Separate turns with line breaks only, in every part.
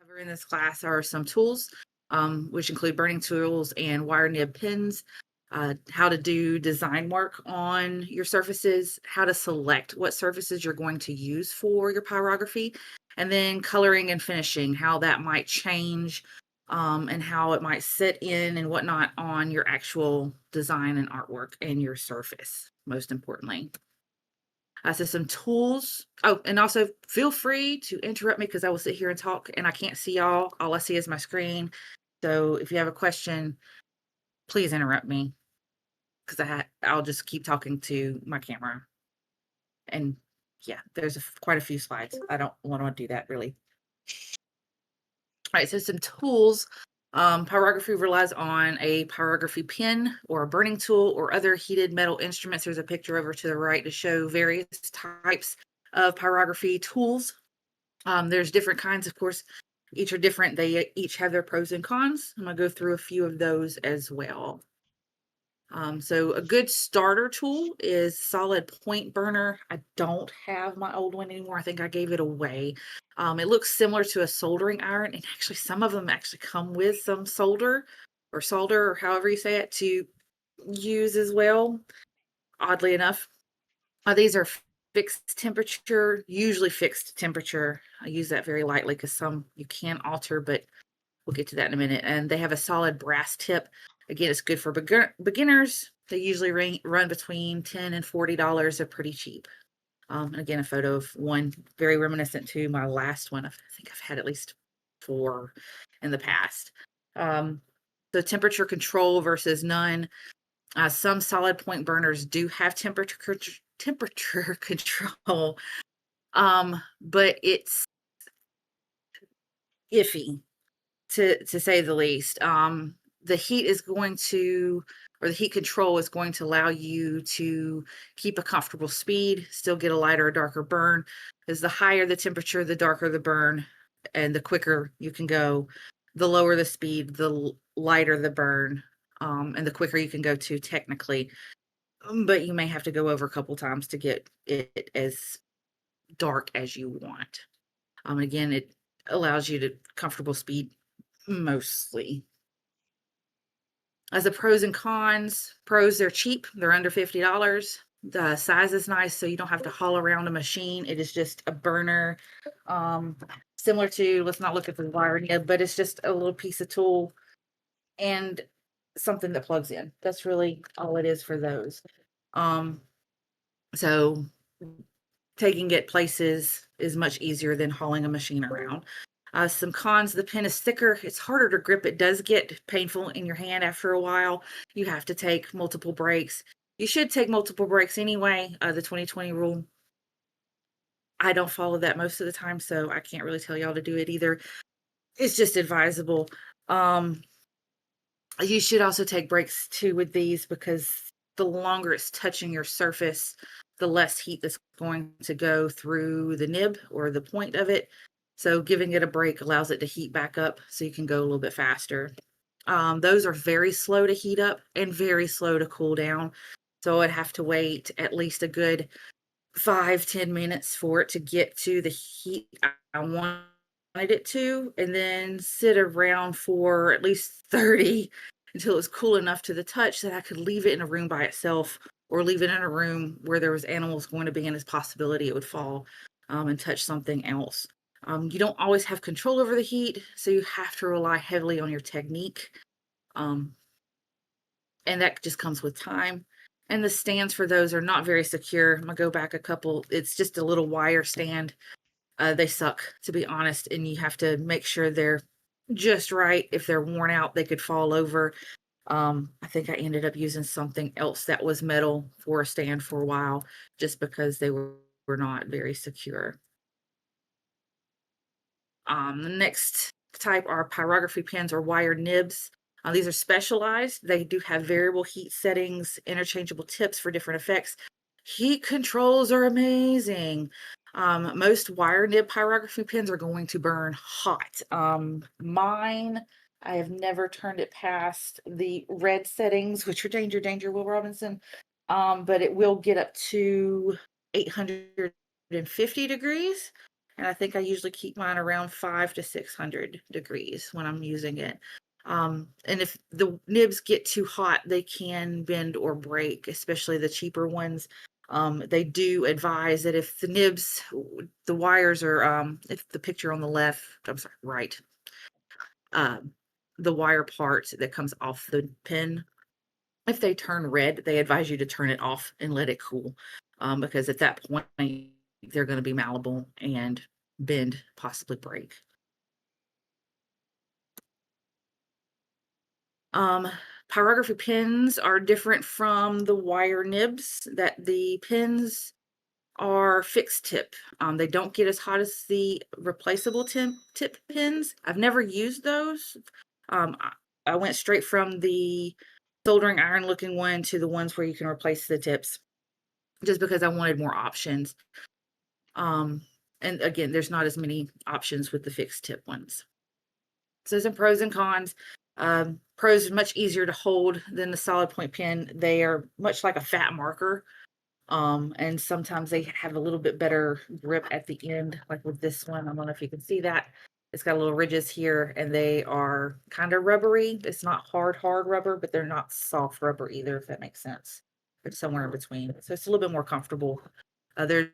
Cover in this class are some tools, which include burning tools and wire nib pins, how to do design work on your surfaces, how to select what surfaces you're going to use for your pyrography, and then coloring and finishing, how that might change, and how it might sit in and whatnot on your actual design and artwork and your surface, most importantly. So some tools. Oh, and also feel free to interrupt me because I will sit here and talk and I can't see y'all. All I see is my screen. So if you have a question, please interrupt me because I'll just keep talking to my camera. And yeah, there's quite a few slides. I don't want to do that really. All right, so some tools. Pyrography relies on a pyrography pen or a burning tool or other heated metal instruments. There's a picture over to the right to show various types of pyrography tools. There's different kinds, of course, each are different. They each have their pros and cons. I'm gonna go through a few of those as well. So a good starter tool is solid point burner. I don't have my old one anymore. I think I gave it away. It looks similar to a soldering iron, and actually some of them actually come with some solder or however you say it to use as well, oddly enough. These are fixed temperature, usually fixed temperature. I use that very lightly because some you can alter, but we'll get to that in a minute. And they have a solid brass tip. Again, it's good for beginners. They usually run between $10 and $40. They're pretty cheap. And again, a photo of one very reminiscent to my last one. I think I've had at least 4 in the past. The temperature control versus none. Some solid point burners do have temperature control, but it's iffy to say the least. The heat is going to, or the heat control is going to allow you to keep a comfortable speed, still get a lighter or darker burn. Because the higher the temperature, the darker the burn, and the quicker you can go. The lower the speed, the lighter the burn, and the quicker you can go to technically. But you may have to go over a couple times to get it as dark as you want. Again, it allows you to comfortable speed mostly. As the pros and cons, pros, they're cheap. They're under $50. The size is nice, so you don't have to haul around a machine. It is just a burner, similar to, let's not look at the wiring yet, but it's just a little piece of tool and something that plugs in. That's really all it is for those. So taking it places is much easier than hauling a machine around. Some cons, the pen is thicker. It's harder to grip. It does get painful in your hand after a while. You have to take multiple breaks. You should take multiple breaks anyway, the 2020 rule. I don't follow that most of the time, so I can't really tell y'all to do it either. It's just advisable. Um, you should also take breaks too with these because the longer it's touching your surface, the less heat that's going to go through the nib or the point of it. So giving it a break allows it to heat back up so you can go a little bit faster. Those are very slow to heat up and very slow to cool down. So I'd have to wait at least a good 5-10 minutes for it to get to the heat I wanted it to, and then sit around for at least 30 until it was cool enough to the touch that I could leave it in a room by itself or leave it in a room where there was animals going to be in this possibility it would fall and touch something else. You don't always have control over the heat, so you have to rely heavily on your technique. Um, and that just comes with time. And the stands for those are not very secure. I'm gonna go back a couple. It's just a little wire stand. They suck, to be honest, and you have to make sure they're just right. If they're worn out, they could fall over. I think I ended up using something else that was metal for a stand for a while, just because they were not very secure. The next type are pyrography pens or wire nibs. These are specialized. They do have variable heat settings, interchangeable tips for different effects. Heat controls are amazing. Most wire nib pyrography pens are going to burn hot. Mine, I have never turned it past the red settings, which are danger, danger, Will Robinson. But it will get up to 850 degrees. and I think I usually keep mine around 5 to 600 degrees when I'm using it. And if the nibs get too hot, they can bend or break, especially the cheaper ones. They do advise that if the nibs, the wires are, if the picture on the left, I'm sorry, right, um, the wire part that comes off the pin, if they turn red, they advise you to turn it off and let it cool, because at that point, they're going to be malleable and bend, possibly break. Um, Pyrography pins are different from the wire nibs, that the pins are fixed tip. They don't get as hot as the replaceable tip pins. I've never used those. I went straight from the soldering iron looking one to the ones where you can replace the tips just because I wanted more options. Um, and again, there's not as many options with the fixed tip ones. So some pros and cons. Pros are much easier to hold than the solid point pen. They are much like a fat marker. And sometimes they have a little bit better grip at the end, like with this one. I don't know if you can see that. It's got little ridges here, and they are kind of rubbery. It's not hard rubber, but they're not soft rubber either, if that makes sense. It's somewhere in between. So it's a little bit more comfortable. There's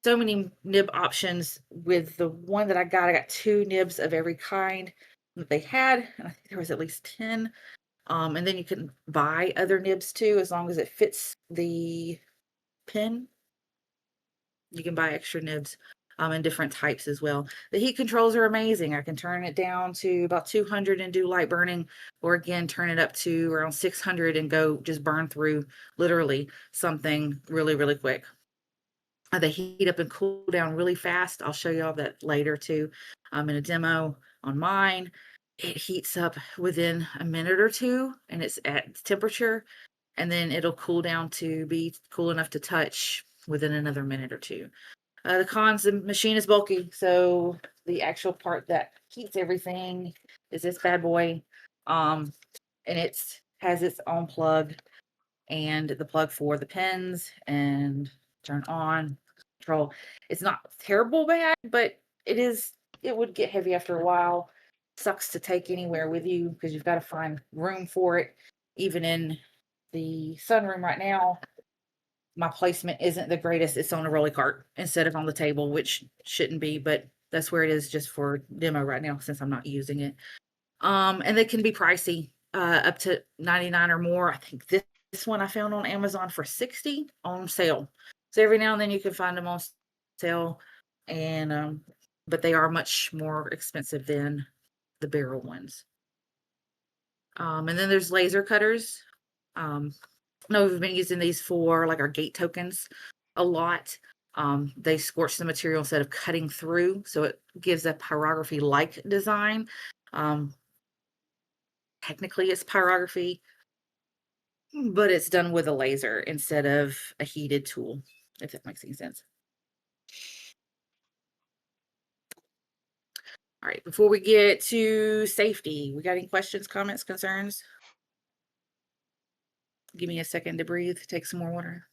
so many nib options. With the one that I got 2 nibs of every kind that they had. And I think there was at least 10. And then you can buy other nibs too, as long as it fits the pin. You can buy extra nibs in different types as well. The heat controls are amazing. I can turn it down to about 200 and do light burning, or again, turn it up to around 600 and go just burn through literally something really, really quick. They heat up and cool down really fast. I'll show you all that later too in a demo on mine. It heats up within a minute or two, and it's at temperature, and then it'll cool down to be cool enough to touch within another minute or two. The cons, the machine is bulky, so the actual part that heats everything is this bad boy. Um, and it has its own plug and the plug for the pens and turn on control. It's not terrible bad, but it would get heavy after a while. Sucks to take anywhere with you because you've got to find room for it. Even in the sunroom right now, my placement isn't the greatest. It's on a rolly cart instead of on the table, which shouldn't be, but that's where it is just for demo right now since I'm not using it. And they can be pricey, up to 99 or more. I think this one I found on Amazon for 60 on sale. So every now and then you can find them on sale, and but they are much more expensive than the barrel ones. And then there's laser cutters. No, we've been using these for like our gate tokens a lot. They scorch the material instead of cutting through, so it gives a pyrography like design. Um, Technically, it's pyrography, but it's done with a laser instead of a heated tool, if that makes any sense. All right, before we get to safety, we got any questions, comments, concerns? Give me a second to breathe, take some more water.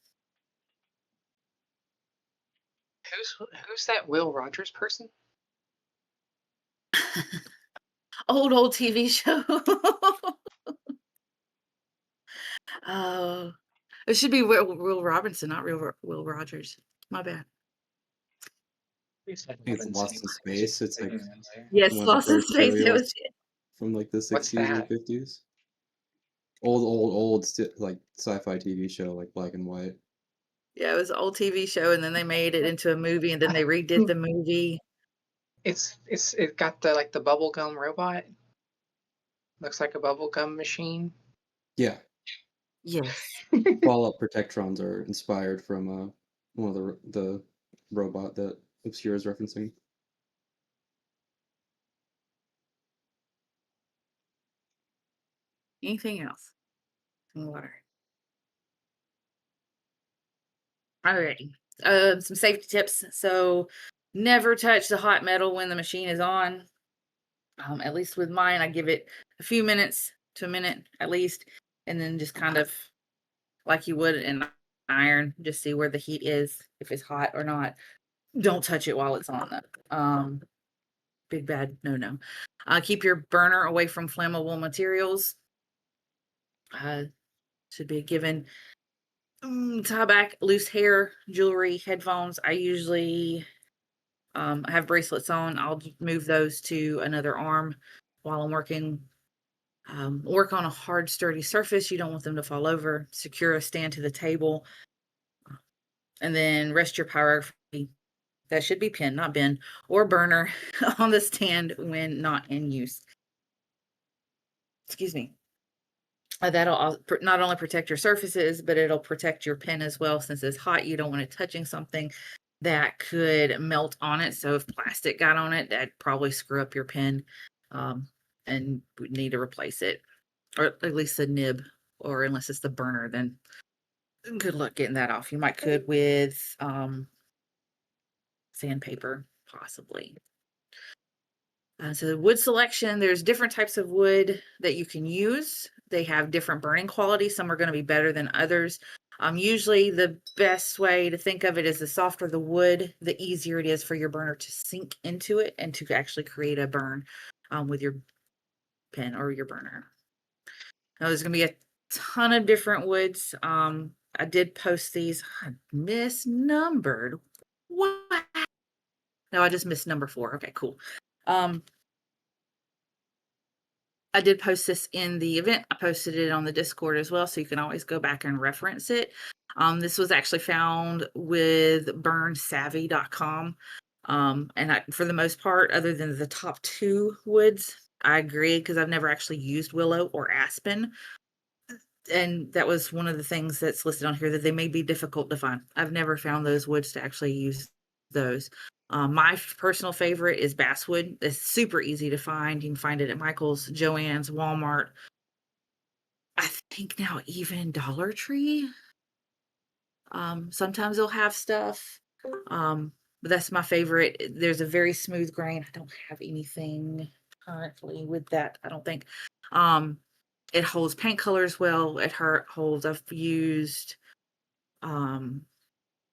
Who's that Will Rogers person?
Old TV show. Oh, it should be Will Robinson, not Will Rogers. My bad.
You said
I think it's
Robin
Lost in Space. It's like
Yes,
one of the
Lost in
first
Space. That
serials
was it.
from like the
What's
60s or
that?
50s. Old like sci-fi TV show, like black and white.
Yeah, it was an old TV show, and then they made it into a movie, and then they redid the movie.
It got the like the bubblegum robot. Looks like a bubblegum machine.
Yeah,
Yes.
Fallout Protectrons are inspired from one of the robot that Obscura is referencing.
Anything else? Some water. Alrighty. Some safety tips. So never touch the hot metal when the machine is on. At least with mine, I give it a few minutes to a minute at least, and then just kind of like you would an iron, just see where the heat is, if it's hot or not. Don't touch it while it's on though. Big bad no. Keep your burner away from flammable materials. Should be a given. Tie back loose hair, jewelry, headphones. I usually have bracelets on. I'll move those to another arm while I'm working. Work on a hard, sturdy surface. You don't want them to fall over. Secure a stand to the table. And then rest your pyrography. That should be pin, not bin, or burner on the stand when not in use. Excuse me. That'll not only protect your surfaces, but it'll protect your pen as well. Since it's hot, you don't want it touching something that could melt on it. So if plastic got on it, that'd probably screw up your pen, and we need to replace it, or at least the nib, or unless it's the burner, then good luck getting that off. You might could with sandpaper, possibly. So the wood selection, there's different types of wood that you can use. They have different burning qualities. Some are going to be better than others. Usually the best way to think of it is the softer the wood, the easier it is for your burner to sink into it and to actually create a burn with your pen or your burner. Now there's going to be a ton of different woods. I did post these. I misnumbered. What? No, I just missed number 4. Okay, cool. I did post this in the event. I posted it on the Discord as well, so you can always go back and reference it. This was actually found with burnsavvy.com. And for the most part, other than the top 2 woods, I agree, because I've never actually used willow or aspen. And that was one of the things that's listed on here, that they may be difficult to find. I've never found those woods to actually use those. My personal favorite is basswood. It's super easy to find. You can find it at Michael's, Joann's, Walmart. I think now even Dollar Tree. Sometimes they'll have stuff. But that's my favorite. There's a very smooth grain. I don't have anything currently with that, I don't think. It holds paint colors well. It holds. I've used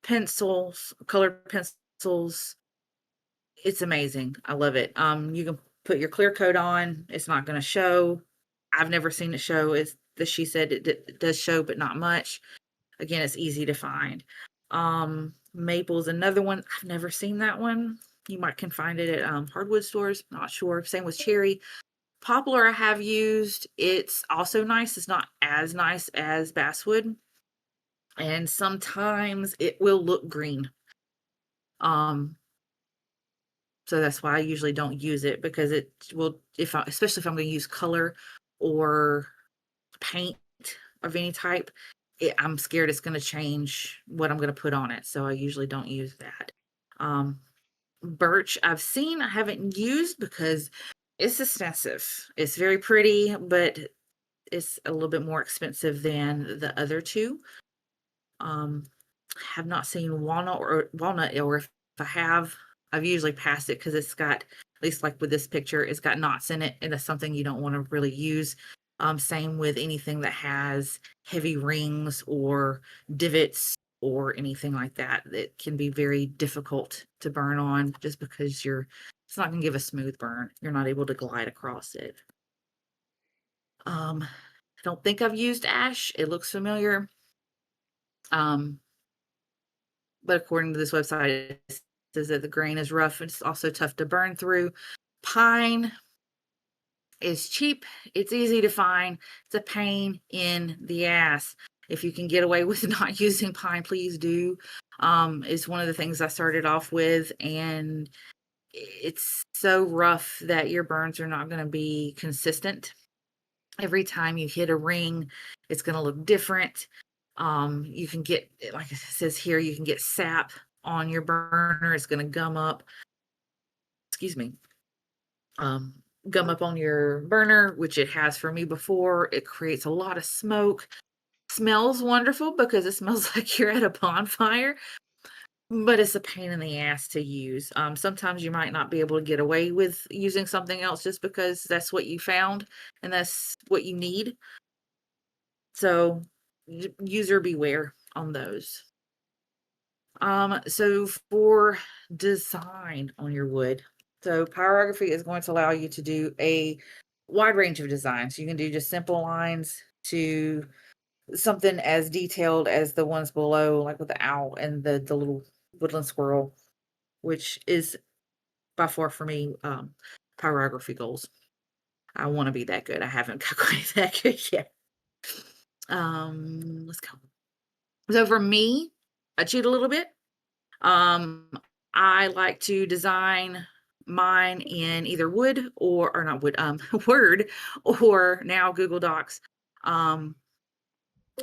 pencils, colored pencils. It's amazing. I love it. You can put your clear coat on. It's not going to show. I've never seen it show. She said it does show, but not much. Again, it's easy to find. Maple's another one. I've never seen that one. You can find it at hardwood stores. Not sure. Same with cherry. Poplar I have used. It's also nice. It's not as nice as basswood. And sometimes it will look green. So that's why I usually don't use it, because it will, especially if I'm going to use color or paint of any type, I'm scared it's going to change what I'm going to put on it. So I usually don't use that. Birch I've seen, I haven't used because it's expensive. It's very pretty, but it's a little bit more expensive than the other 2. Have not seen walnut, or if I have, I've usually passed it because it's got, at least like with this picture, it's got knots in it, and that's something you don't want to really use. Same with anything that has heavy rings or divots or anything like that. It can be very difficult to burn on, just because it's not going to give a smooth burn. You're not able to glide across it. I don't think I've used ash. It looks familiar. But according to this website, it says that the grain is rough. It's also tough to burn through. Pine is cheap. It's easy to find. It's a pain in the ass. If you can get away with not using pine, please do. Is one of the things I started off with, and it's so rough that your burns are not going to be consistent. Every time you hit a ring, it's going to look different. You can get, like it says here, you can get sap on your burner. It's going to gum up. Excuse me. Gum up on your burner, which it has for me before. It creates a lot of smoke. Smells wonderful because it smells like you're at a bonfire, but it's a pain in the ass to use. Sometimes you might not be able to get away with using something else just because that's what you found and that's what you need. So user beware on those. So for design on your wood, so pyrography is going to allow you to do a wide range of designs. You can do just simple lines to something as detailed as the ones below, like with the owl and the little woodland squirrel, which is by far for me pyrography goals. I want to be that good. I haven't got quite that good yet. Let's go. So for me, I cheat a little bit. Um, I like to design mine in either wood or not wood, Word or now Google Docs. Um,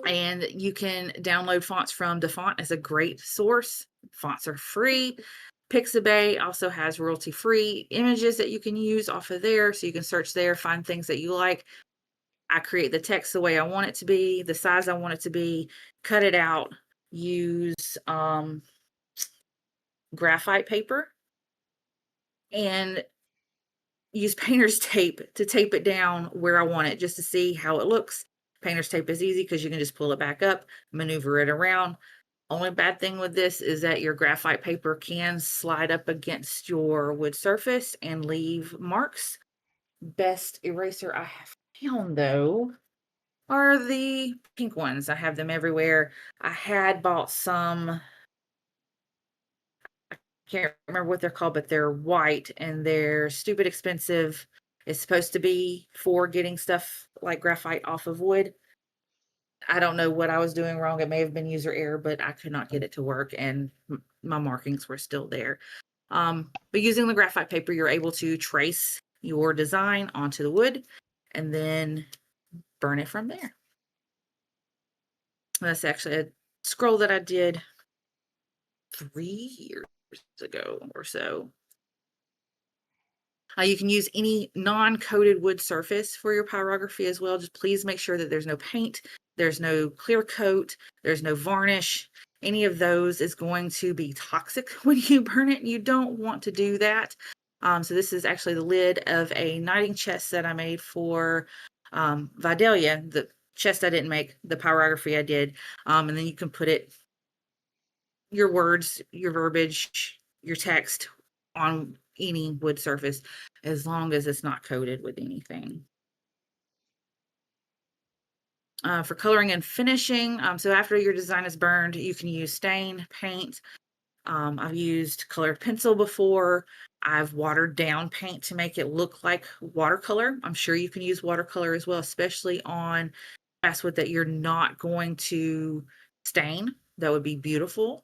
and you can download fonts from DaFont as a great source. Fonts are free. Pixabay also has royalty-free images that you can use off of there, so you can search there, find things that you like. I create the text the way I want it to be, the size I want it to be, cut it out, use graphite paper, and use painter's tape to tape it down where I want it just to see how it looks. Painter's tape is easy because you can just pull it back up, maneuver it around. Only bad thing with this is that your graphite paper can slide up against your wood surface and leave marks. Best eraser I have found though are the pink ones. I have them everywhere. I had bought some, can't remember what they're called, but they're white and they're stupid expensive. It's supposed to be for getting stuff like graphite off of wood. I don't know what I was doing wrong. It may have been user error, but I could not get it to work and my markings were still there. But using the graphite paper, you're able to trace your design onto the wood and then burn it from there. That's actually a scroll that I did 3 years ago or so. You can use any non-coated wood surface for your pyrography as well. Just please make sure that there's no paint, there's no clear coat, there's no varnish. Any of those is going to be toxic when you burn it. You don't want to do that. So this is actually the lid of a knighting chest that I made for Vidalia. The chest I didn't make, the pyrography I did. And then you can put it, your words, your verbiage, your text on any wood surface as long as it's not coated with anything. For coloring and finishing, so after your design is burned, you can use stain, paint. I've used colored pencil before. I've watered down paint to make it look like watercolor. I'm sure you can use watercolor as well, especially on basswood that you're not going to stain. That would be beautiful.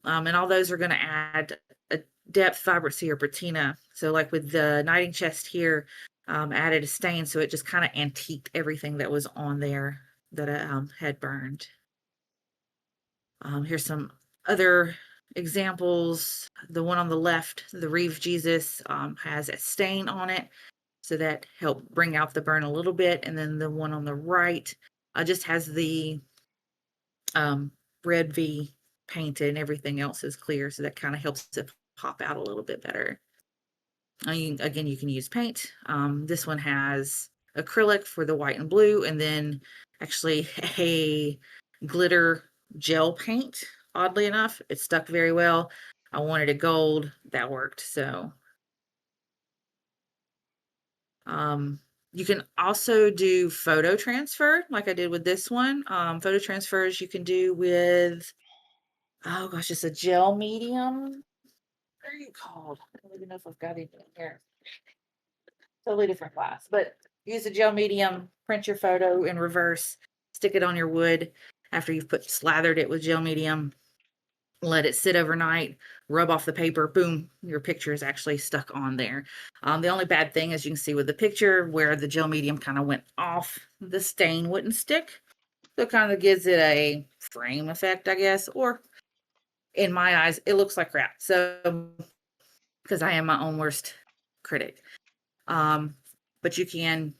And all those are going to add a depth, vibrancy, or patina. So like with the knighting chest here, added a stain, so it just kind of antiqued everything that was on there that I had burned. Here's some other examples. The one on the left, the Reeve Jesus, has a stain on it, so that helped bring out the burn a little bit. And then the one on the right just has the red V painted and everything else is clear, so that kind of helps it pop out a little bit better. Again, you can use paint. This one has acrylic for the white and blue, and then actually a glitter gel paint. Oddly enough, it stuck very well. I wanted a gold, that worked. So you can also do photo transfer like I did with this one. Photo transfers you can do with, oh gosh, it's a gel medium. What are you called? I don't even know if I've got it in here. Totally different class, but use a gel medium, print your photo in reverse, stick it on your wood after you've slathered it with gel medium, let it sit overnight, rub off the paper, boom, your picture is actually stuck on there. The only bad thing, as you can see with the picture, where the gel medium kind of went off, the stain wouldn't stick. So it kind of gives it a frame effect, I guess, or in my eyes, it looks like crap. So, because I am my own worst critic. But you can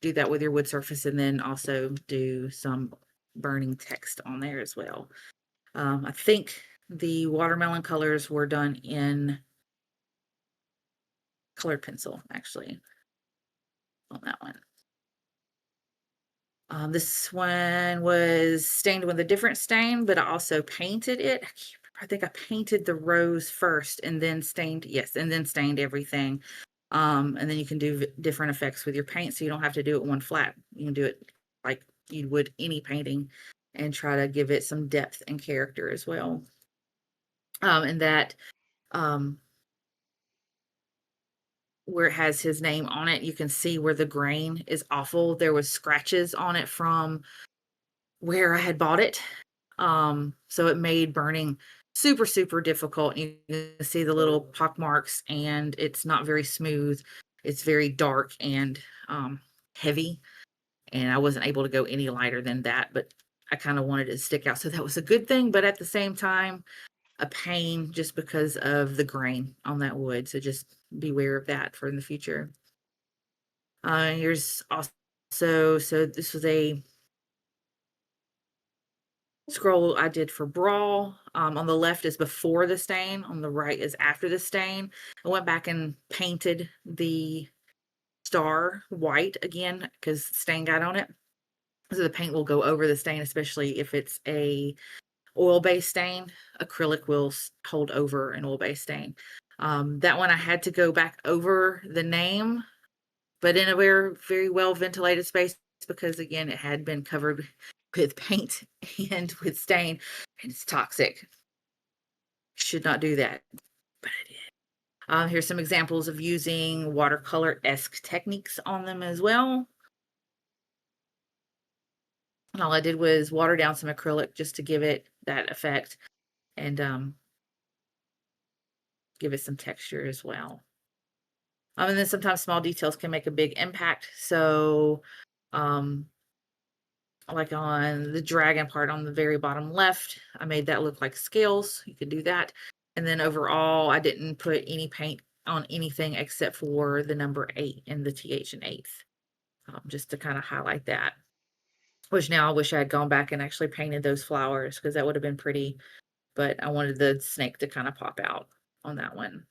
do that with your wood surface and then also do some burning text on there as well. I think the watermelon colors were done in colored pencil, actually, on that one. This one was stained with a different stain, but I also painted it. I can't remember I think I painted the rose first and then stained, yes, and then stained everything. And then you can do different effects with your paint, so you don't have to do it one flat. You can do it like you would any painting and try to give it some depth and character as well. And that um, where it has his name on it, you can see where the grain is awful. There was scratches on it from where I had bought it. So it made burning super, super difficult. You can see the little pock marks, and it's not very smooth. It's very dark and heavy, and I wasn't able to go any lighter than that, but I kind of wanted it to stick out. So that was a good thing, but at the same time, a pain just because of the grain on that wood. So just beware of that for in the future. Here's also, so this was a scroll I did for Brawl. On the left is before the stain, on the right is after the stain. I went back and painted the star white again because stain got on it. So the paint will go over the stain, especially if it's a oil-based stain. Acrylic will hold over an oil-based stain. That one I had to go back over the name, but in a very, very well ventilated space because again, it had been covered with paint and with stain, and it's toxic. Should not do that, but I did. Here's some examples of using watercolor-esque techniques on them as well. And all I did was water down some acrylic just to give it that effect and give it some texture as well. And then sometimes small details can make a big impact. So, like on the dragon part on the very bottom left, I made that look like scales. You could do that. And then overall, I didn't put any paint on anything except for the number 8 and the TH in eighth, just to kind of highlight that. Which now I wish I had gone back and actually painted those flowers because that would have been pretty. But I wanted the snake to kind of pop out on that one.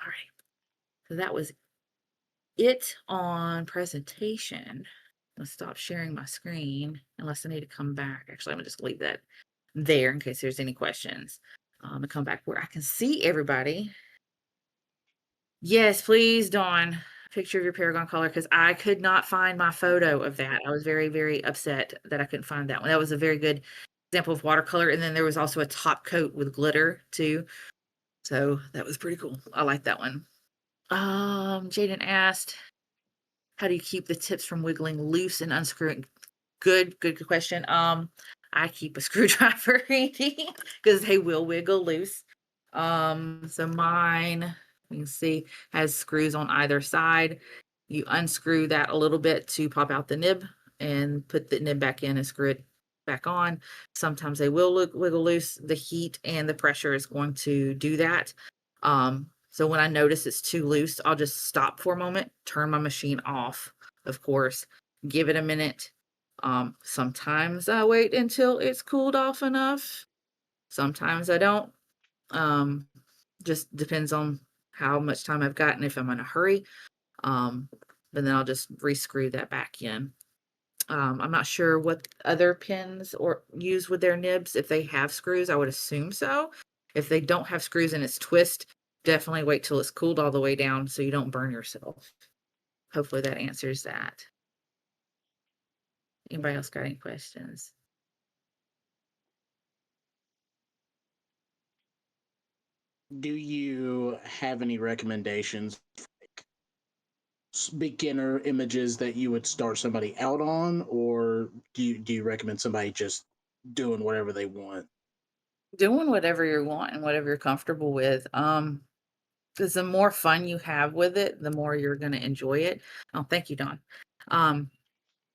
All right. So that was it on presentation. I'll stop sharing my screen unless I need to come back. Actually, I'm gonna just leave that there in case there's any questions. And come back where I can see everybody. Yes, please, Dawn. Picture of your Paragon color because I could not find my photo of that. I was very, very upset that I couldn't find that one. That was a very good example of watercolor. And then there was also a top coat with glitter too. So that was pretty cool. I like that one. Jaden asked, how do you keep the tips from wiggling loose and unscrewing? Good question. I keep a screwdriver handy because they will wiggle loose. So mine, you can see, has screws on either side. You unscrew that a little bit to pop out the nib and put the nib back in and screw it back on. Sometimes they will wiggle loose. The heat and the pressure is going to do that. So when I notice it's too loose, I'll just stop for a moment, turn my machine off, of course, give it a minute. Sometimes I wait until it's cooled off enough. Sometimes I don't. Um, just depends on how much time I've got and if I'm in a hurry. But then I'll just rescrew that back in. I'm not sure what other pins or use with their nibs. If they have screws, I would assume so. If they don't have screws and it's twist, definitely wait till it's cooled all the way down so you don't burn yourself. Hopefully that answers that. Anybody else got any questions?
Do you have any recommendations, beginner images that you would start somebody out on, or do you recommend somebody just doing whatever they want?
Doing whatever you want and whatever you're comfortable with. Because the more fun you have with it, the more you're going to enjoy it. Oh, thank you, Dawn. And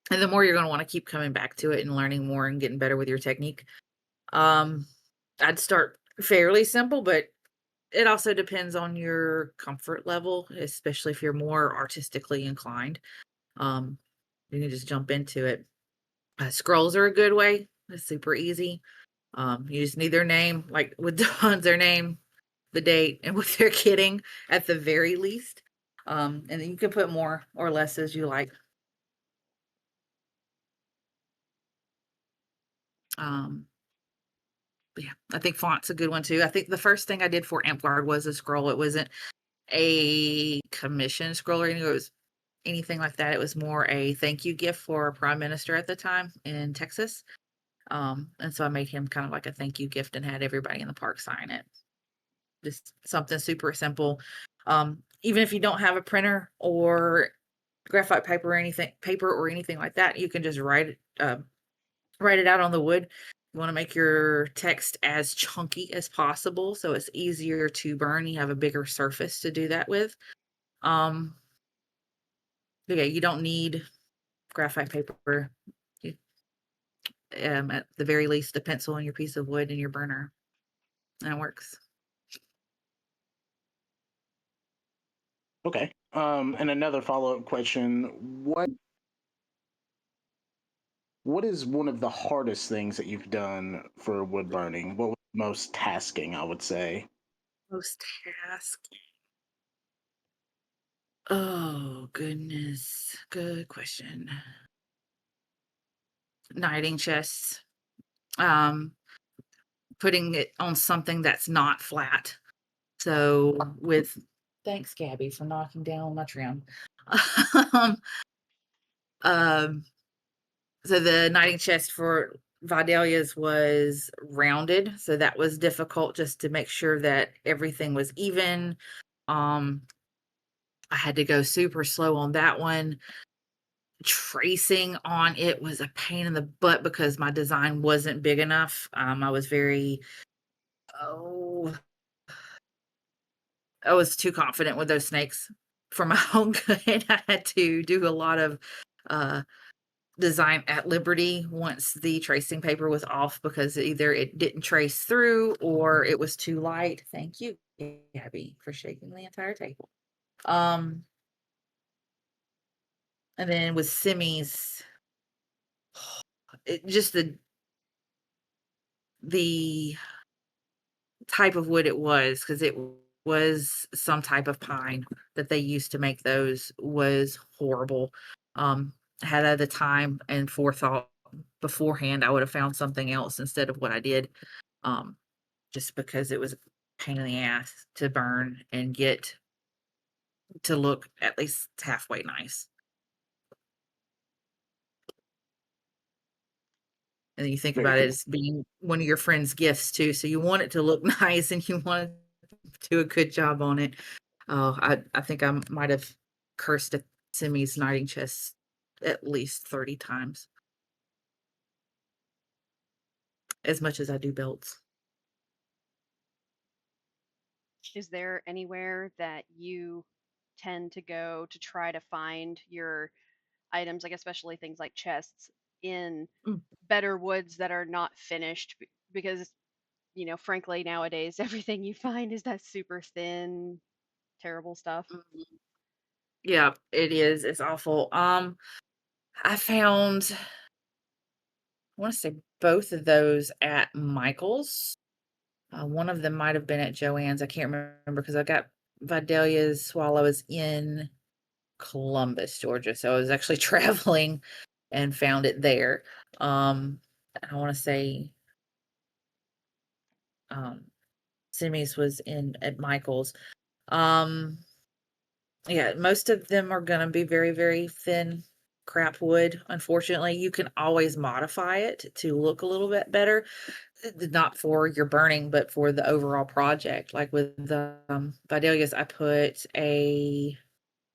the more you're going to want to keep coming back to it and learning more and getting better with your technique. I'd start fairly simple, but it also depends on your comfort level, especially if you're more artistically inclined. Um, you can just jump into it. Scrolls are a good way. It's super easy. You just need their name, like with Dawn's, their name, the date, and what they're getting at the very least. And then you can put more or less as you like. Yeah, I think font's a good one too. I think the first thing I did for AmpGuard was a scroll. It wasn't a commission scroll or anything. It was anything like that. It was more a thank you gift for our prime minister at the time in Texas. And so I made him kind of like a thank you gift and had everybody in the park sign it. Just something super simple. Even if you don't have a printer or graphite paper or anything like that, you can just write it out on the wood. You want to make your text as chunky as possible so it's easier to burn. You have a bigger surface to do that with. Um, but yeah, you don't need graphite paper. You, at the very least, a pencil and your piece of wood and your burner. And it works.
Okay. And another follow-up question: what is one of the hardest things that you've done for wood burning? What was most tasking, I would say?
Most task. Oh, goodness. Good question. Knighting chests. Um, putting it on something that's not flat. So with thanks, Gabby, for knocking down my trim. um, um, so the knighting chest for Vidalia's was rounded, so that was difficult just to make sure that everything was even. Um, I had to go super slow on that one. Tracing on it was a pain in the butt because my design wasn't big enough. I was very, oh, I was too confident with those snakes for my own good. I had to do a lot of uh, design at liberty once the tracing paper was off because either it didn't trace through or it was too light. Thank you, Gabby, for shaking the entire table. And then with Simmy's, just the type of wood it was, because it was some type of pine that they used to make those, was horrible. Had I the time and forethought beforehand, I would have found something else instead of what I did. Um, just because it was a pain in the ass to burn and get to look at least halfway nice. And then you think
Very
about it
cool.
as being one of your friend's gifts too. So you want it to look nice and you want to do a good job on it. Oh, I think I might have cursed at Simi's knighting chest at least 30 times, as much as I do belts.
Is there anywhere that you tend to go to try to find your items, like especially things like chests, in
Mm.
better woods that are not finished? Because, frankly, nowadays everything you find is that super thin, terrible stuff.
Mhm. Yeah, it is. It's awful. I found, I want to say both of those at Michael's. One of them might have been at Joann's. I can't remember because I got Vidalia's while I was in Columbus, Georgia. So I was actually traveling and found it there. I want to say Simmy's was in at Michael's. Um, yeah, most of them are gonna be very, very thin crap wood. Unfortunately, you can always modify it to look a little bit better. Not for your burning, but for the overall project. Like with the Vidalia's, I put a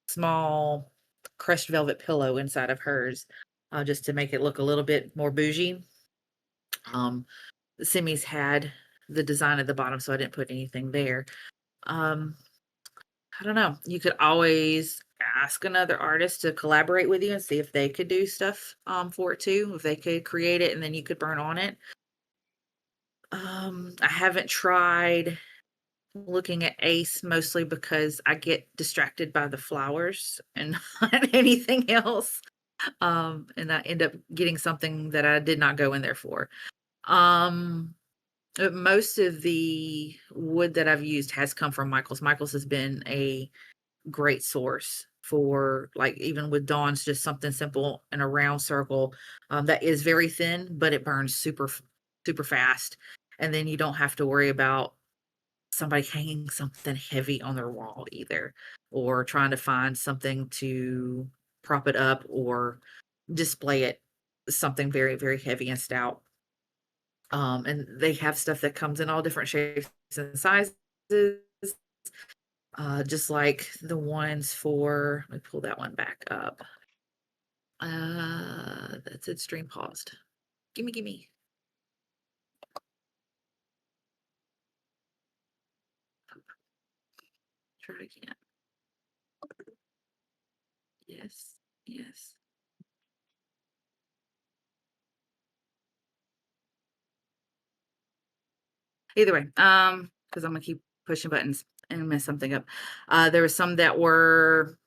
small crushed velvet pillow inside of hers, just to make it look a little bit more bougie. The Simmy's had the design at the bottom, so I didn't put anything there. Um, I don't know. You could always ask another artist to collaborate with you and see if they could do stuff for it too, if they could create it and then you could burn on it. I haven't tried looking at Ace mostly because I get distracted by the flowers and not anything else. And I end up getting something that I did not go in there for. Most of the wood that I've used has come from Michael's. Michael's has been a great source for, like, even with Dawn's, just something simple in a round circle that is very thin, but it burns super fast. And then you don't have to worry about somebody hanging something heavy on their wall either, or trying to find something to prop it up or display it, something very, very heavy and stout. And they have stuff that comes in all different shapes and sizes. Just like the ones for, let me pull that one back up. That's it, stream paused. Gimme. Try it again. Yes. Either way, because I'm gonna keep pushing buttons and mess something up. There were some that were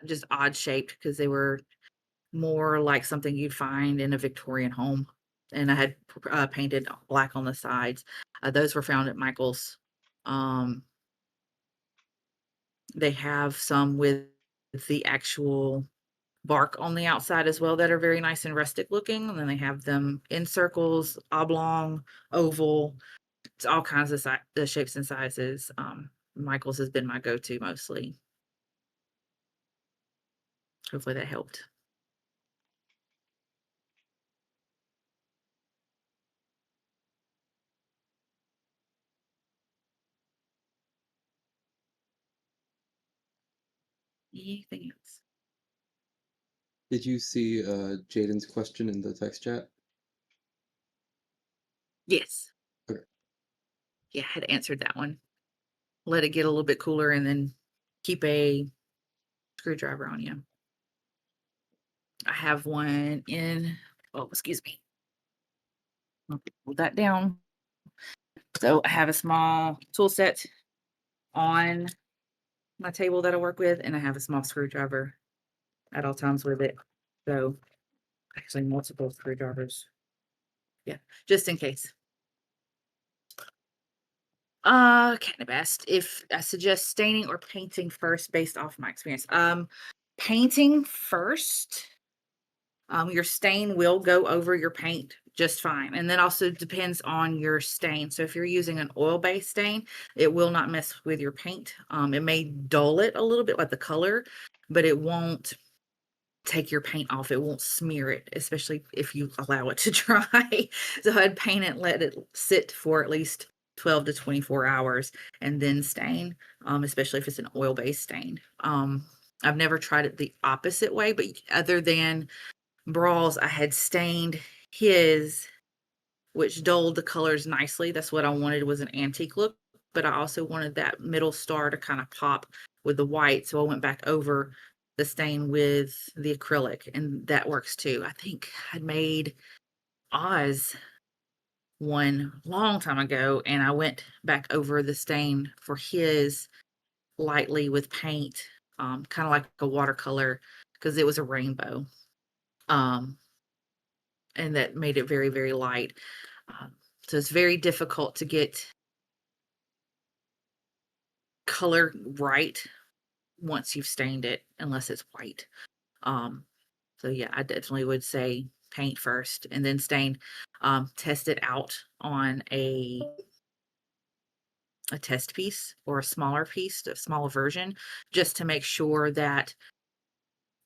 just odd shaped because they were more like something you'd find in a Victorian home. And I had painted black on the sides. Those were found at Michael's. Um, they have some with the actual bark on the outside as well that are very nice and rustic looking. And then they have them in circles, oblong, oval. It's all kinds of the shapes and sizes. Michael's has been my go-to mostly. Hopefully that helped. Anything else?
Did you see Jaden's question in the text chat?
Yes.
Okay.
Yeah, I had answered that one. Let it get a little bit cooler and then keep a screwdriver on you. I have one in, oh, excuse me. I'll pull that down. So I have a small tool set on my table that I work with, and I have a small screwdriver at all times with it. So actually multiple screwdrivers. Yeah, just in case. Kind of best. If I suggest staining or painting first based off my experience. Painting first. Your stain will go over your paint just fine. And then also depends on your stain. So if you're using an oil-based stain, it will not mess with your paint. It may dull it a little bit, like the color, but it won't take your paint off. It won't smear it, especially if you allow it to dry. So I'd paint it, let it sit for at least 12 to 24 hours and then stain, especially if it's an oil-based stain. I've never tried it the opposite way, but other than Brawls, I had stained his, which dulled the colors nicely. That's what I wanted, was an antique look, but I also wanted that middle star to kind of pop with the white. So I went back over the stain with the acrylic, and that works too. I think I'd made Oz one long time ago, and I went back over the stain for his lightly with paint, kind of like a watercolor, because it was a rainbow. Um, and that made it very, very light. Um, so it's very difficult to get color right once you've stained it, unless it's white. Um, so yeah, I definitely would say paint first and then stain. Test it out on a test piece or a smaller piece, a smaller version, just to make sure that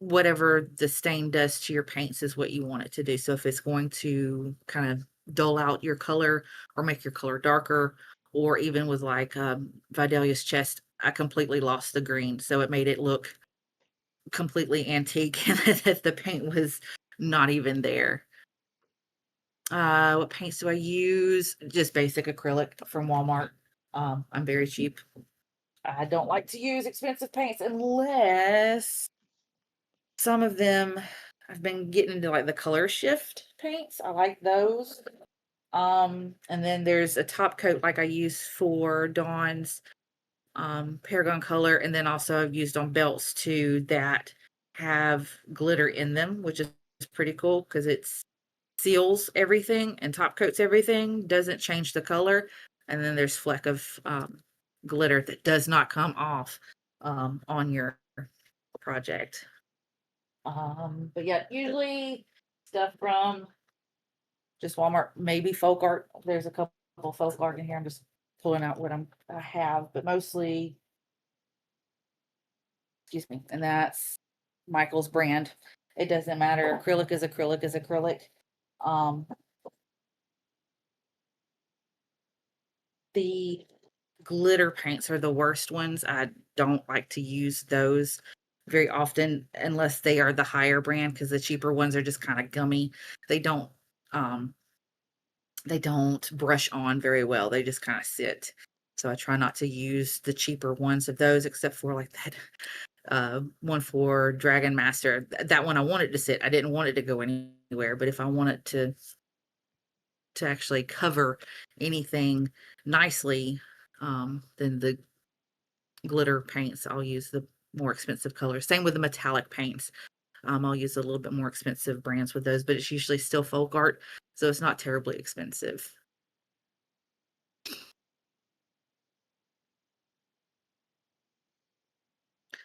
whatever the stain does to your paints is what you want it to do. So if it's going to kind of dull out your color or make your color darker, or even with like Vidalia's chest, I completely lost the green. So it made it look completely antique and that the paint was not even there. What paints do I use? Just basic acrylic from Walmart. I'm very cheap. I don't like to use expensive paints unless some of them I've been getting into, like the color shift paints. I like those. And then there's a top coat like I use for Dawn's Paragon color, and then also I've used on belts too that have glitter in them, which is pretty cool because it seals everything and top coats everything, doesn't change the color. And then there's fleck of glitter that does not come off on your project. But yeah, usually stuff from just Walmart, maybe folk art. There's a couple folk art in here. I'm just pulling out what I have, but mostly, excuse me, and that's Michael's brand. It doesn't matter. Acrylic is acrylic is acrylic. Um, the glitter paints are the worst ones. I don't like to use those very often unless they are the higher brand, because the cheaper ones are just kind of gummy. They don't um they don't brush on very well. They just kind of sit. So I try not to use the cheaper ones of those, except for like that one for Dragon Master. That one I wanted to sit. I didn't want it to go anywhere, but if I want it to actually cover anything nicely, then the glitter paints, I'll use the more expensive colors. Same with the metallic paints. I'll use a little bit more expensive brands with those, but it's usually still folk art, so it's not terribly expensive.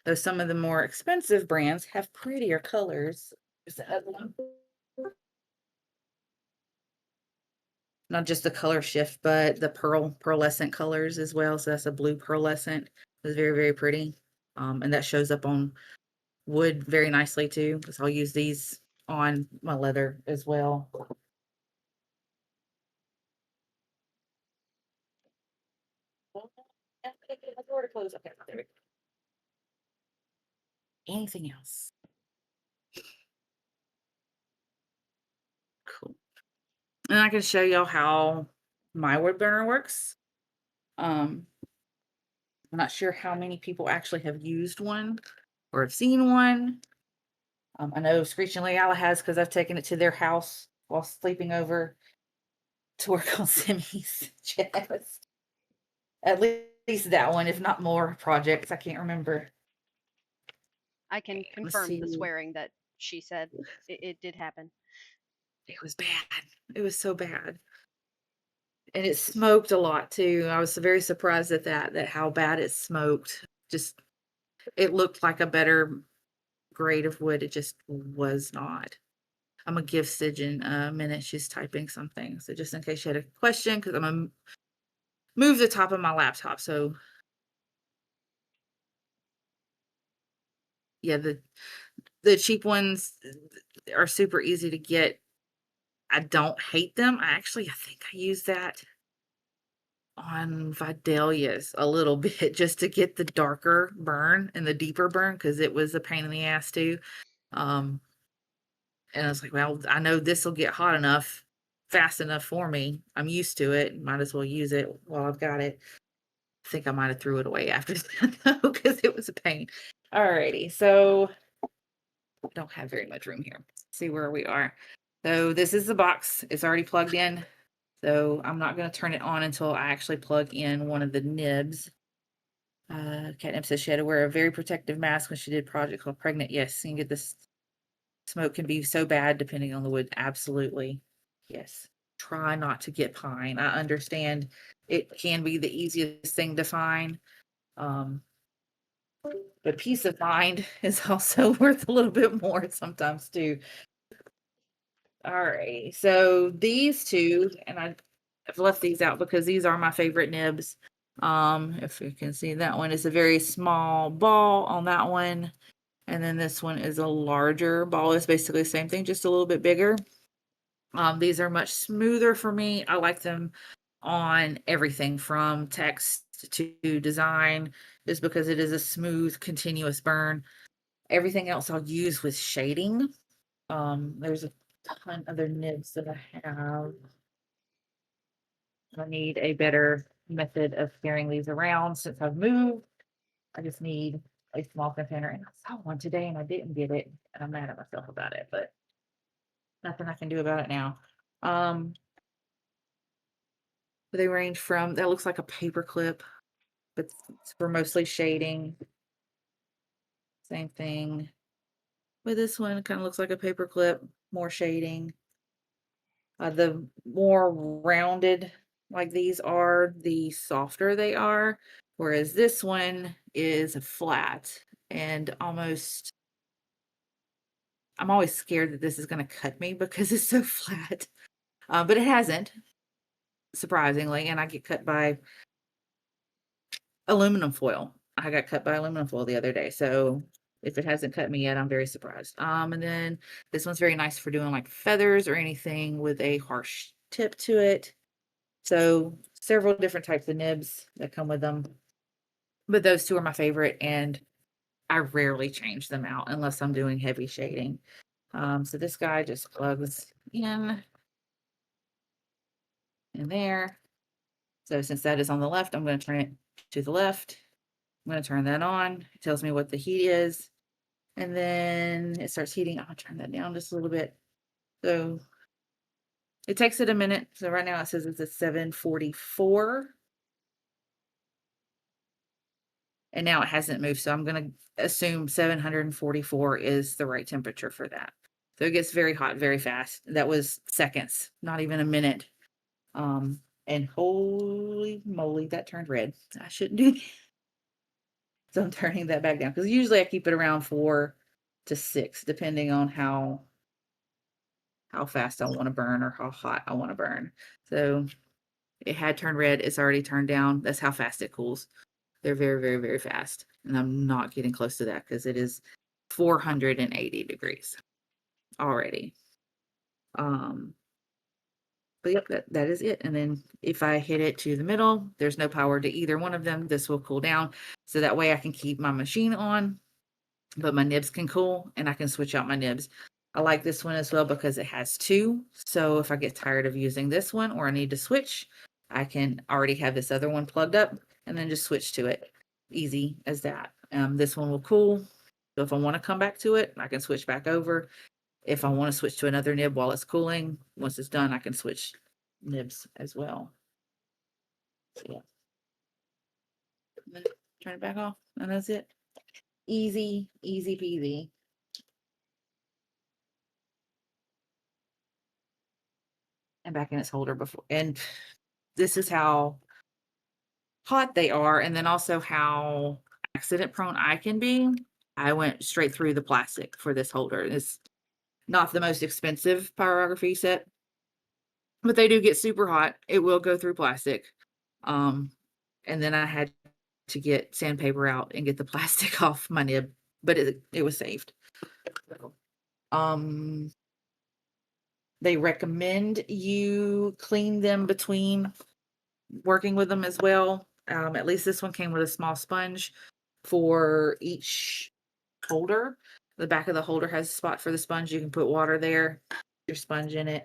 Though some of the more expensive brands have prettier colors. There's the other one. Not just the color shift, but the pearlescent colors as well. So that's a blue pearlescent. It's very, very pretty. And that shows up on wood very nicely too, because I'll use these on my leather as well. The door to close. Okay, there we go. Anything else? Cool. And I can show y'all how my wood burner works. I'm not sure how many people actually have used one or have seen one. I know Screeching Leala has, because I've taken it to their house while sleeping over to work on Simi's chest. At least that one, if not more projects. I can't remember.
I can
Let's
confirm the
see.
swearing that she said. It did happen.
It was bad. It was so bad. And it smoked a lot too. I was very surprised at that how bad it smoked. Just, it looked like a better grade of wood. It just was not. I'm gonna give Sigyn a minute. She's typing something. So just in case you had a question, because I'm gonna move the top of my laptop. So yeah, the cheap ones are super easy to get. I don't hate them. I think I use that on Vidalia's a little bit, just to get the darker burn and the deeper burn, because it was a pain in the ass too. And I was like, well, I know this will get hot enough, fast enough for me. I'm used to it. Might as well use it while I've got it. I think I might have threw it away after that though, because it was a pain. Alrighty, so I don't have very much room here. Let's see where we are. So this is the box. It's already plugged in. So I'm not going to turn it on until I actually plug in one of the nibs. Catnip says she had to wear a very protective mask when she did projects while pregnant. Yes, you can get this. Smoke can be so bad depending on the wood. Absolutely. Yes. Try not to get pine. I understand it can be the easiest thing to find. But peace of mind is also worth a little bit more sometimes too. All right. So these two, and I've left these out because these are my favorite nibs. If you can see, that one is a very small ball on that one. And then this one is a larger ball. It's basically the same thing, just a little bit bigger. These are much smoother for me. I like them on everything from text to design, just because it is a smooth, continuous burn. Everything else I'll use with shading. There's a ton of other nibs that I have. I need a better method of carrying these around since I've moved. I just need a small container, and I saw one today and I didn't get it, and I'm mad at myself about it, but nothing I can do about it now. They range from, that looks like a paper clip, but it's for mostly shading. Same thing with this one. It kind of looks like a paper clip, more shading. The more rounded like these are, the softer they are. Whereas this one is flat and almost, I'm always scared that this is going to cut me because it's so flat. But it hasn't, surprisingly, and I get cut by aluminum foil. I got cut by aluminum foil the other day, so if it hasn't cut me yet, I'm very surprised. And then this one's very nice for doing like feathers or anything with a harsh tip to it. So several different types of nibs that come with them, but those two are my favorite, and I rarely change them out unless I'm doing heavy shading. So this guy just plugs in there. So since that is on the left, I'm going to turn it to the left. I'm going to turn that on. It tells me what the heat is. And then it starts heating. I'll turn that down just a little bit. So it takes it a minute. So right now it says it's at 744. And now it hasn't moved. So I'm going to assume 744 is the right temperature for that. So it gets very hot very fast. That was seconds, not even a minute. And holy moly, that turned red. I shouldn't do that. So I'm turning that back down because usually I keep it around 4 to 6, depending on how fast I want to burn or how hot I want to burn. So it had turned red. It's already turned down. That's how fast it cools. They're very, very, very fast. And I'm not getting close to that because it is 480 degrees already. But yep, that is it. And then if I hit it to the middle, there's no power to either one of them. This will cool down. So that way I can keep my machine on, but my nibs can cool and I can switch out my nibs. I like this one as well because it has two. So if I get tired of using this one or I need to switch, I can already have this other one plugged up and then just switch to it. Easy as that. This one will cool. So if I want to come back to it, I can switch back over. If I want to switch to another nib while it's cooling, once it's done, I can switch nibs as well. So, yeah. And then turn it back off, and that's it. Easy, easy peasy. And back in its holder before. And this is how hot they are, and then also how accident prone I can be. I went straight through the plastic for this holder. It's not the most expensive pyrography set, but they do get super hot. It will go through plastic. And then I had to get sandpaper out and get the plastic off my nib, but it was saved. Um, they recommend you clean them between working with them as well. At least this one came with a small sponge for each holder. The back of the holder has a spot for the sponge. You can put water there, your sponge in it,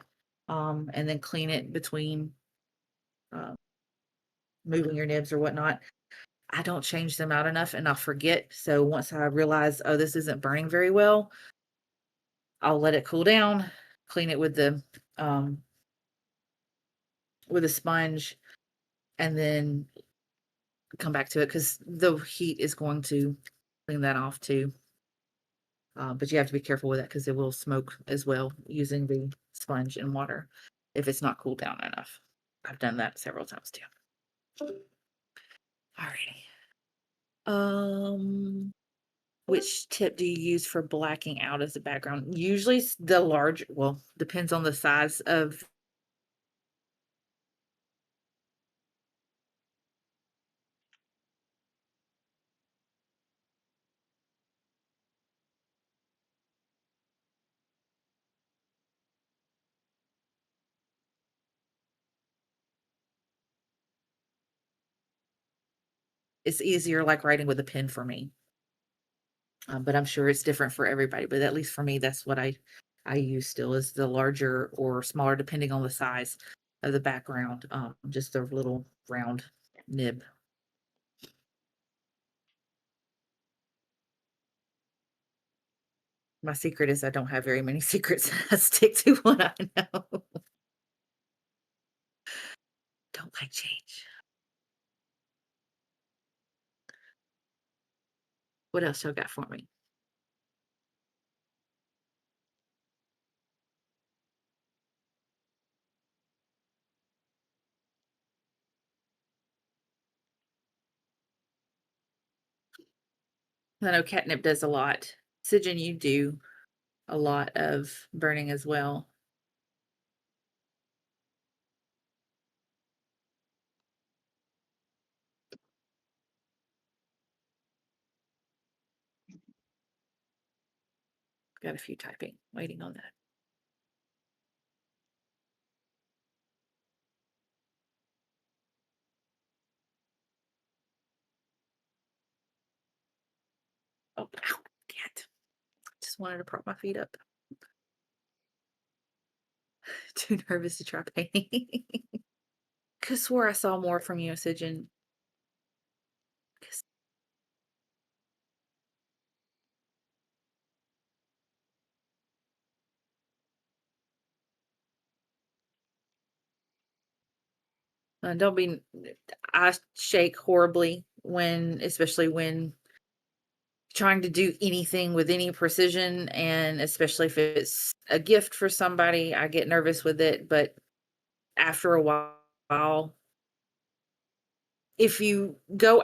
and then clean it between moving your nibs or whatnot. I don't change them out enough and I'll forget. So once I realize, oh, this isn't burning very well, I'll let it cool down, clean it with a sponge, and then come back to it because the heat is going to clean that off too. But you have to be careful with that because it will smoke as well using the sponge and water if it's not cooled down enough. I've done that several times too. Alrighty. Which tip do you use for blacking out as a background? Usually the large, well, depends on the size of. It's easier like writing with a pen for me. But I'm sure it's different for everybody. But at least for me, that's what I use still is the larger or smaller, depending on the size of the background. Just a little round nib. My secret is I don't have very many secrets. I stick to what I know. Don't like change. What else y'all got for me? I know catnip does a lot. Sijan, you do a lot of burning as well. got a few typing waiting on that. Oh, ow, cat. Just wanted to prop my feet up. Too nervous to try painting. Could swore I saw more from you, Sigyn. Don't be. I shake horribly when, especially when trying to do anything with any precision, and especially if it's a gift for somebody, I get nervous with it. But after a while, if you go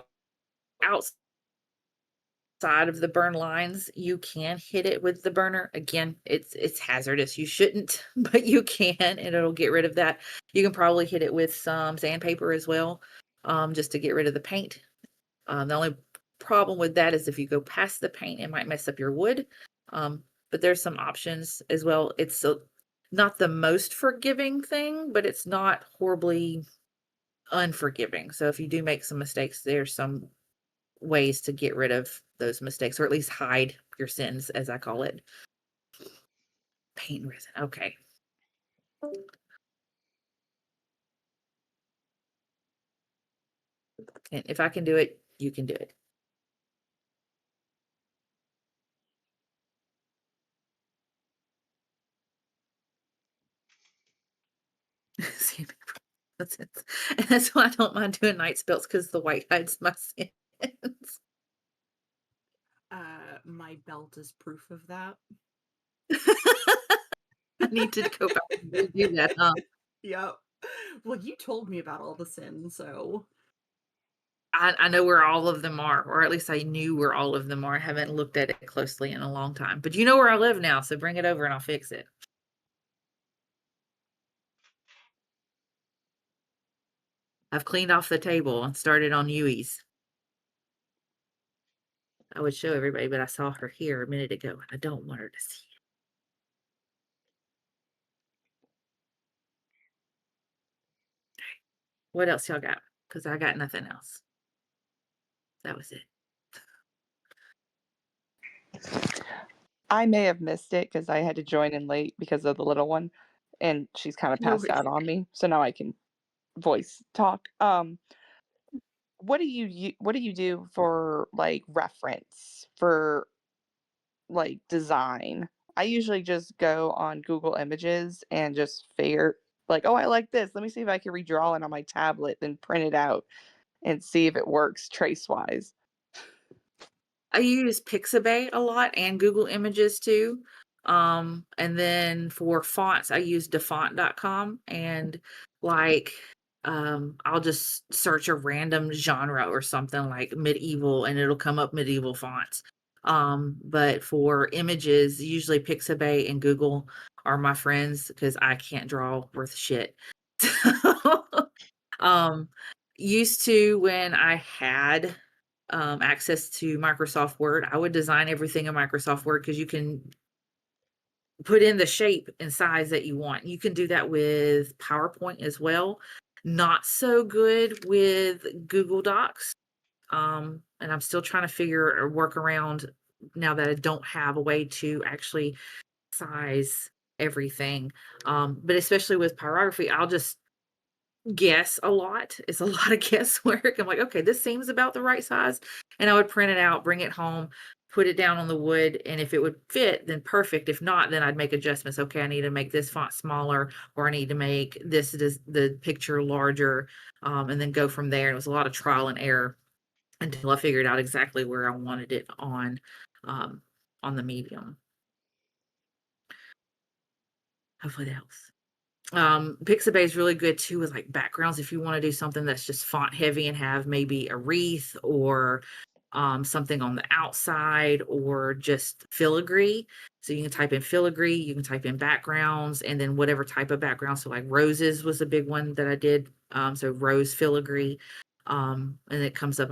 outside of the burn lines, you can hit it with the burner. Again, it's hazardous. You shouldn't, but you can, and it'll get rid of that. You can probably hit it with some sandpaper as well, just to get rid of the paint. The only problem with that is if you go past the paint, it might mess up your wood. But there's some options as well. It's not the most forgiving thing, but it's not horribly unforgiving. So if you do make some mistakes, there's some ways to get rid of those mistakes, or at least hide your sins, as I call it. Paint and resin. Okay. And if I can do it, you can do it. Sandpaper. That's it. And that's why I don't mind doing night spells, because the white hides my sins.
My belt is proof of that.
I need to go back and redo that, huh?
Yep. Well, you told me about all the sins, so
I know where all of them are, or at least I knew where all of them are. I haven't looked at it closely in a long time. But you know where I live now, so bring it over and I'll fix it. I've cleaned off the table and started on Yui's. I would show everybody, but I saw her here a minute ago, and I don't want her to see it. What else y'all got? Because I got nothing else. That was it.
I may have missed it because I had to join in late because of the little one, and she's kind of
No
passed out
worries.
on me. So now I can voice talk. What do you do for like reference for like design? I usually just go on Google Images and just figure like, oh, I like this. Let me see if I can redraw it on my tablet, then print it out and see if it works trace wise.
I use Pixabay a lot and Google Images too. And then for fonts, I use defont.com, and like I'll just search a random genre or something like medieval, and it'll come up medieval fonts. But for images, usually Pixabay and Google are my friends because I can't draw worth shit. um Used to, when I had access to Microsoft Word, I would design everything in Microsoft Word because you can put in the shape and size that you want. You can do that with PowerPoint as well. Not so good with Google Docs. And I'm still trying to figure or work around now that I don't have a way to actually size everything. But especially with pyrography, I'll just guess a lot. It's a lot of guesswork. I'm like, okay, this seems about the right size. And I would print it out, bring it home, put it down on the wood. And if it would fit, then perfect. If not, then I'd make adjustments. Okay, I need to make this font smaller, or I need to make the picture larger, and then go from there. And it was a lot of trial and error until I figured out exactly where I wanted it on the medium. Hopefully that helps. Pixabay is really good too with like backgrounds. If you want to do something that's just font heavy and have maybe a wreath or something on the outside, or just filigree. So you can type in filigree, you can type in backgrounds, and then whatever type of background. So like roses was a big one that I did. So rose filigree. And it comes up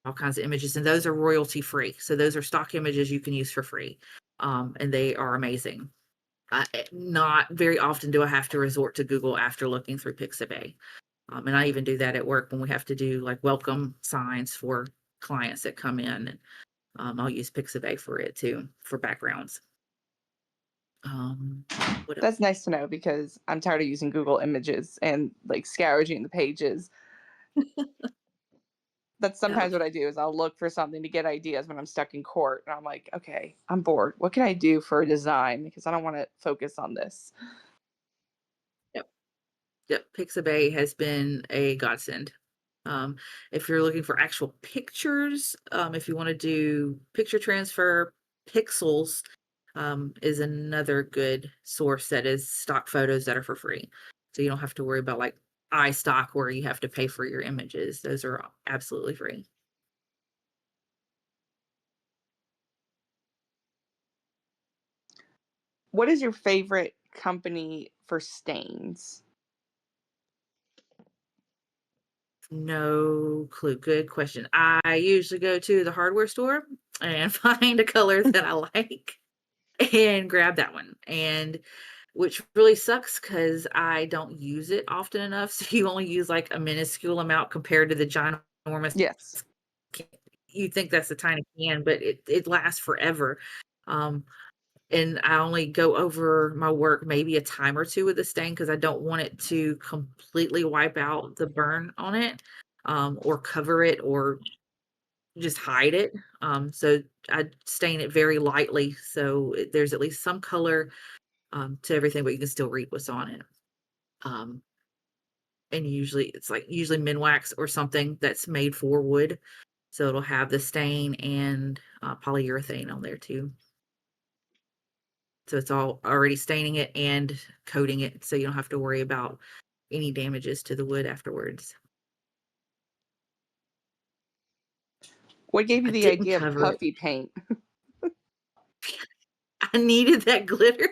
all kinds of images, and those are royalty free. So those are stock images you can use for free. and they are amazing. Not very often do I have to resort to Google after looking through Pixabay. And I even do that at work when we have to do like welcome signs for clients that come in. And I'll use Pixabay for it too, for backgrounds. What else?
That's nice to know because I'm tired of using Google Images and like scourging the pages. That's sometimes what I do is I'll look for something to get ideas when I'm stuck in court. And I'm like, okay, I'm bored. What can I do for a design? Because I don't want to focus on this.
Yep, Pixabay has been a godsend. If you're looking for actual pictures, if you want to do picture transfer, Pixels is another good source that is stock photos that are for free. So you don't have to worry about like iStock where you have to pay for your images. Those are absolutely free.
What is your favorite company for stains?
No clue. Good question. I usually go to the hardware store and find a color that I like and grab that one. And which really sucks because I don't use it often enough. So you only use like a minuscule amount compared to the ginormous.
Yes.
You think that's a tiny can, but it lasts forever. And I only go over my work maybe a time or two with the stain because I don't want it to completely wipe out the burn on it, or cover it or just hide it. So I stain it very lightly so there's at least some color to everything, but you can still read what's on it. Um, and usually it's like usually Minwax or something that's made for wood, so it'll have the stain and polyurethane on there too. So it's all already staining it and coating it, so you don't have to worry about any damages to the wood afterwards.
What gave you
I
the
didn't
idea of
cover it.
puffy paint?
I needed that glitter.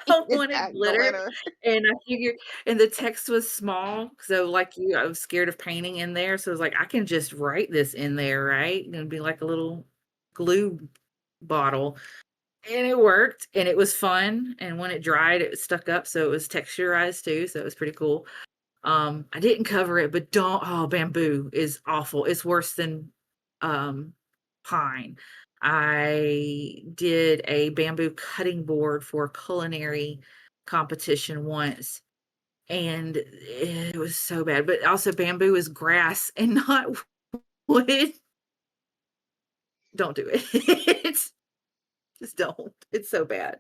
I
It's
wanted
that
glitter, and I figured, and the text was small, so like you, I was scared of painting in there, so I was like, I can just write this in there, right? And it'd be like a little glue bottle, and it worked, and it was fun. And when it dried, it stuck up, so it was texturized too, so it was pretty cool. I didn't cover it, but don't oh, bamboo is awful. It's worse than pine. I did a bamboo cutting board for a culinary competition once, and it was so bad. But also bamboo is grass and not wood. Don't do it. It's just don't. It's so bad.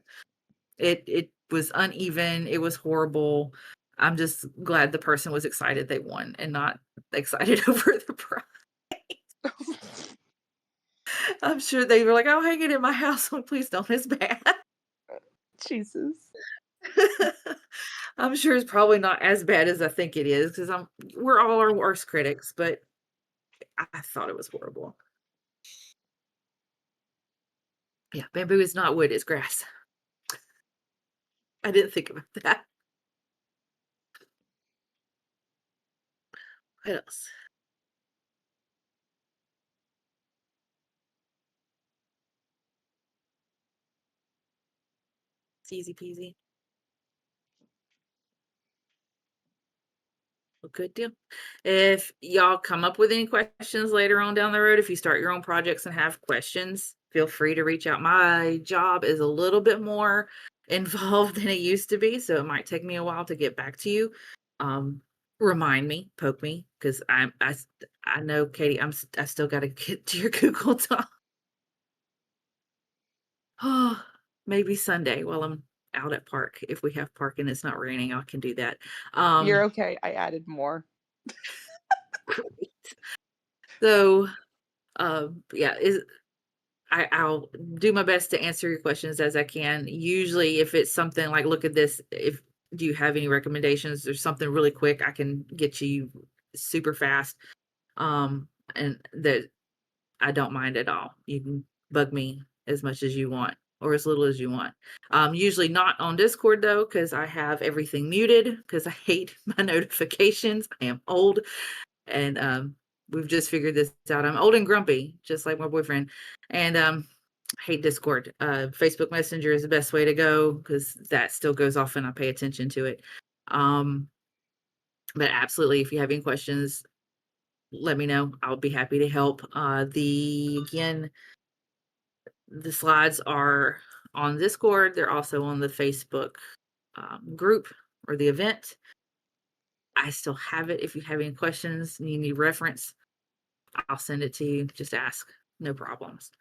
It was uneven, it was horrible. I'm just glad the person was excited they won and not excited over the prize. I'm sure they were like, "I'll hang it in my house." Like, please don't, it's bad.
Jesus.
I'm sure it's probably not as bad as I think it is because we're all our worst critics, but I thought it was horrible. Yeah, bamboo is not wood, it's grass. I didn't think about that. What else? It's easy peasy. Well, good deal. If y'all come up with any questions later on down the road, if you start your own projects and have questions, feel free to reach out. My job is a little bit more involved than it used to be, so it might take me a while to get back to you. Remind me, poke me, because I know, Katie, I still got to get to your Google Doc. Oh, maybe Sunday while I'm out at park. If we have park and it's not raining, I can do that.
You're okay. I added more.
Great. So, yeah, I'll do my best to answer your questions as I can. Usually, if it's something like, look at this, if do you have any recommendations or something really quick, I can get you super fast. And that I don't mind at all. You can bug me as much as you want or as little as you want. Usually not on Discord though, because I have everything muted because I hate my notifications. I am old. And we've just figured this out. I'm old and grumpy, just like my boyfriend. And hate Discord. Facebook Messenger is the best way to go because that still goes off and I pay attention to it. But absolutely, if you have any questions, let me know. I'll be happy to help. The slides are on Discord. They're also on the Facebook group or the event. I still have it. If you have any questions and you need reference, I'll send it to you. Just ask. No problems.